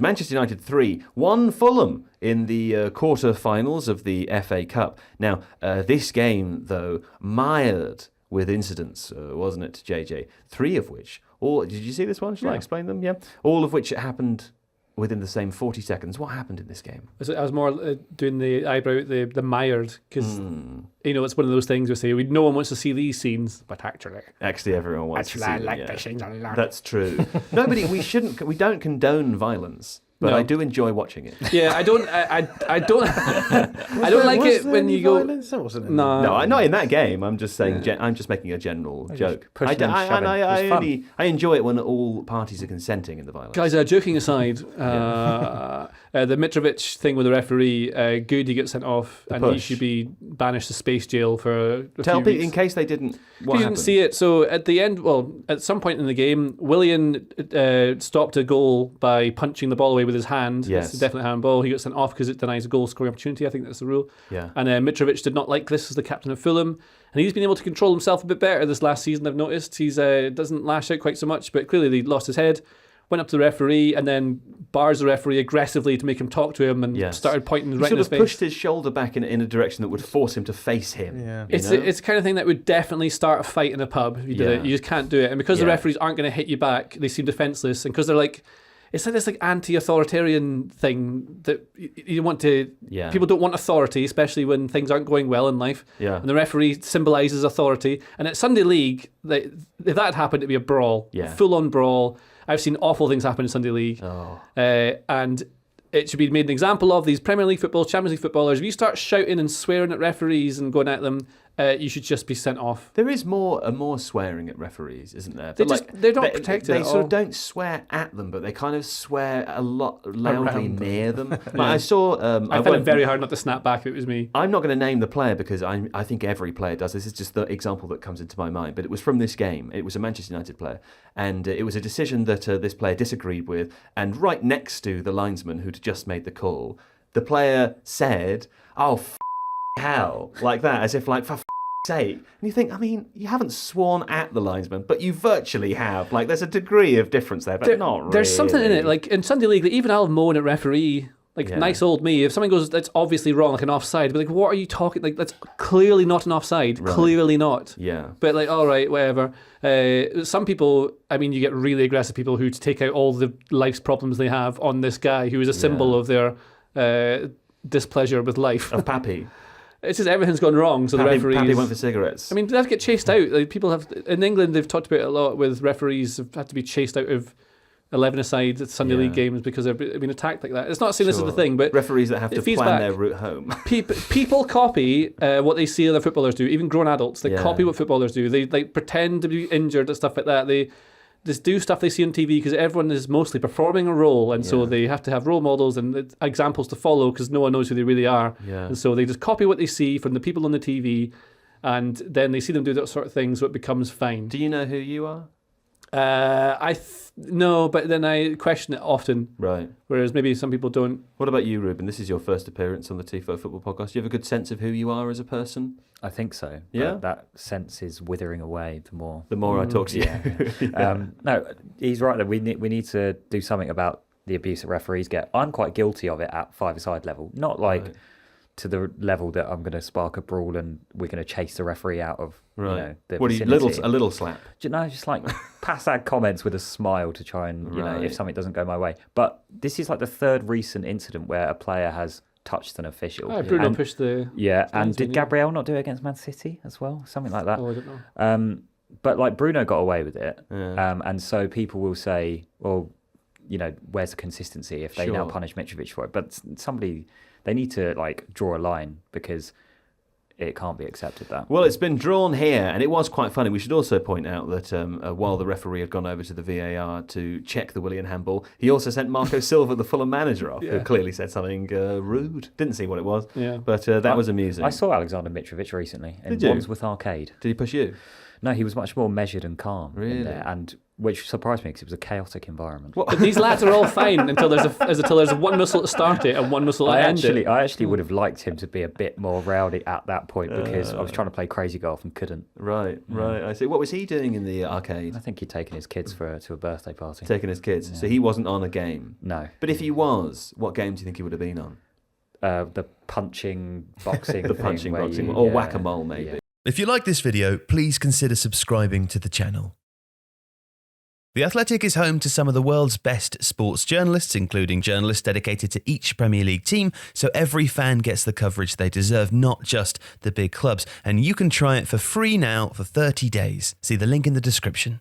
Manchester United 3 won Fulham in the quarter-finals of the FA Cup. Now, this game, though, mired with incidents, wasn't it, JJ? 3 of which, did you see this one? Shall I explain them? Yeah. All of which happened within the same 40 seconds. What happened in this game? I was more doing the eyebrow, the mired, because it's one of those things we say no one wants to see these scenes, but actually everyone wants to see I them. like the scenes a lot. That's true. Nobody. We don't condone violence. But I do enjoy watching it. Yeah, I don't like it when you go. No, not in that game. I'm just saying. I'm just making a general joke. I enjoy it when all parties are consenting in the violence. Guys, joking aside, the Mitrović thing with the referee, good, he gets sent off, and he should be banished to space jail for. Tell people in case they didn't. What happened? Didn't see it. So at the end, at some point in the game, Willian stopped a goal by punching the ball away with his hand. Yes. It's definitely a handball. He got sent off because it denies a goal scoring opportunity. I think that's the rule. Yeah. And Mitrović did not like this as the captain of Fulham. And he's been able to control himself a bit better this last season, I've noticed. He's doesn't lash out quite so much, but clearly he lost his head. Went up to the referee and then bars the referee aggressively to make him talk to him and started pointing right in his face. He pushed his shoulder back in a direction that would force him to face him. Yeah. It's the kind of thing that would definitely start a fight in a pub if you did it. You just can't do it. And because the referees aren't going to hit you back, they seem defenseless. And because they're like, it's like this anti-authoritarian thing that you want to. Yeah. People don't want authority, especially when things aren't going well in life. Yeah. And the referee symbolises authority. And at Sunday League, if that had happened, it'd be a brawl, full-on brawl. I've seen awful things happen in Sunday League, and it should be made an example of. These Premier League football, Champions League footballers, if you start shouting and swearing at referees and going at them, you should just be sent off. There is more swearing at referees, isn't there? They're not protected They at sort all. of don't swear at them, but they kind of swear a lot loudly near them. I saw. I found it very hard not to snap back if it was me. I'm not going to name the player because I think every player does. This is just the example that comes into my mind. But it was from this game. It was a Manchester United player, and it was a decision that this player disagreed with. And right next to the linesman who'd just made the call, the player said, "Oh, hell," like that, as if like for sake. And you think, you haven't sworn at the linesman, but you virtually have. Like, there's a degree of difference there, but not really. There's something in it. Like in Sunday League, even I'll moan at referee. Nice old me. If something goes, that's obviously wrong, like an offside. But like, what are you talking? Like, that's clearly not an offside. Right. Clearly not. Yeah. But like, all right, whatever. Some people, you get really aggressive people who take out all the life's problems they have on this guy who is a symbol of their displeasure with life. Of Pappy. It's just everything's gone wrong. So the referees. Pappy went for cigarettes. They have to get chased out. Like, people have in England. They've talked about it a lot with referees have had to be chased out of 11-a-side at Sunday League games because they've been attacked like that. It's not saying this is the thing, but referees that have to plan their route home. People copy what they see other footballers do. Even grown adults, they copy what footballers do. They pretend to be injured and stuff like that. They just do stuff they see on TV because everyone is mostly performing a role, and so they have to have role models and examples to follow because no one knows who they really are. Yeah. And so they just copy what they see from the people on the TV, and then they see them do that sort of thing, so it becomes fine. Do you know who you are? No, but then I question it often. Right. Whereas maybe some people don't. What about you, Reuben? This is your first appearance on the Tifo Football Podcast. Do you have a good sense of who you are as a person? I think so. Yeah. That sense is withering away the more I talk to you. No, he's right. We need to do something about the abuse that referees get. I'm quite guilty of it at five-a-side level. Not like to the level that I'm going to spark a brawl and we're going to chase the referee out of the vicinity. A little slap? Just like passad comments with a smile to try and, if something doesn't go my way. But this is like the third recent incident where a player has touched an official. Bruno pushed the... Yeah, and did Gabriel not do it against Man City as well? Something like that. Oh, I don't know. But like Bruno got away with it. Yeah. And so people will say, well, where's the consistency if they now punish Mitrović for it? But they need to draw a line because it can't be accepted that. Well, it's been drawn here, and it was quite funny. We should also point out that while the referee had gone over to the VAR to check the Willian handball, he also sent Marco Silva, the Fulham manager, off, who clearly said something rude. Didn't see what it was, but that was amusing. I saw Aleksandar Mitrović recently in Wandsworth Arcade. Did he push you? No, he was much more measured and calm. Really? in there. And which surprised me because it was a chaotic environment. But these lads are all fine until there's one whistle to start it and one whistle to end it. I actually would have liked him to be a bit more rowdy at that point because I was trying to play crazy golf and couldn't. Right. I see. What was he doing in the arcade? I think he'd taken his kids to a birthday party. Taking his kids. So he wasn't on a game? No. But if he was, what game do you think he would have been on? The punching, boxing The punching, boxing, or whack-a-mole maybe. Yeah. If you like this video, please consider subscribing to the channel. The Athletic is home to some of the world's best sports journalists, including journalists dedicated to each Premier League team, so every fan gets the coverage they deserve, not just the big clubs. And you can try it for free now for 30 days. See the link in the description.